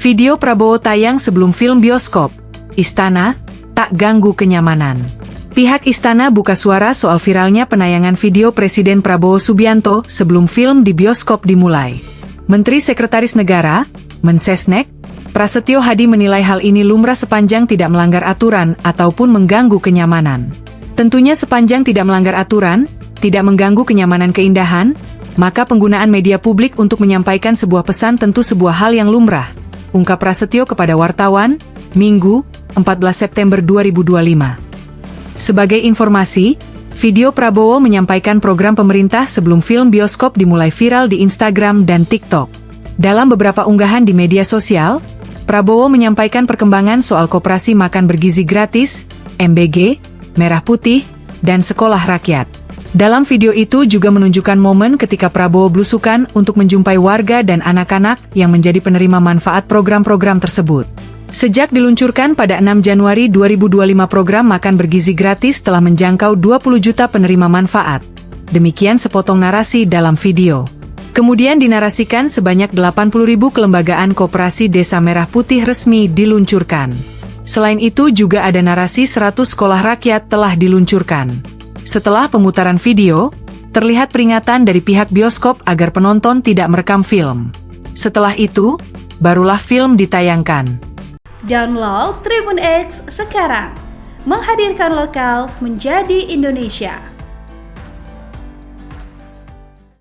Video Prabowo tayang sebelum film bioskop. Istana, tak ganggu kenyamanan. Pihak Istana buka suara soal viralnya penayangan video Presiden Prabowo Subianto sebelum film di bioskop dimulai. Menteri Sekretaris Negara, Mensesnek, Prasetyo Hadi menilai hal ini lumrah sepanjang tidak melanggar aturan ataupun mengganggu kenyamanan. Tentunya sepanjang tidak melanggar aturan, tidak mengganggu kenyamanan keindahan, maka penggunaan media publik untuk menyampaikan sebuah pesan tentu sebuah hal yang lumrah, ungkap Prasetyo kepada wartawan, Minggu, 14 September 2025. Sebagai informasi, video Prabowo menyampaikan program pemerintah sebelum film bioskop dimulai viral di Instagram dan TikTok. Dalam beberapa unggahan di media sosial, Prabowo menyampaikan perkembangan soal koperasi makan bergizi gratis, MBG, Merah Putih, dan Sekolah Rakyat. Dalam video itu juga menunjukkan momen ketika Prabowo belusukan untuk menjumpai warga dan anak-anak yang menjadi penerima manfaat program-program tersebut. Sejak diluncurkan pada 6 Januari 2025 program makan bergizi gratis telah menjangkau 20 juta penerima manfaat. Demikian sepotong narasi dalam video. Kemudian dinarasikan sebanyak 80.000 kelembagaan koperasi Desa Merah Putih resmi diluncurkan. Selain itu juga ada narasi 100 sekolah rakyat telah diluncurkan. Setelah pemutaran video, terlihat peringatan dari pihak bioskop agar penonton tidak merekam film. Setelah itu, barulah film ditayangkan. Download Tribun X sekarang, menghadirkan lokal menjadi Indonesia.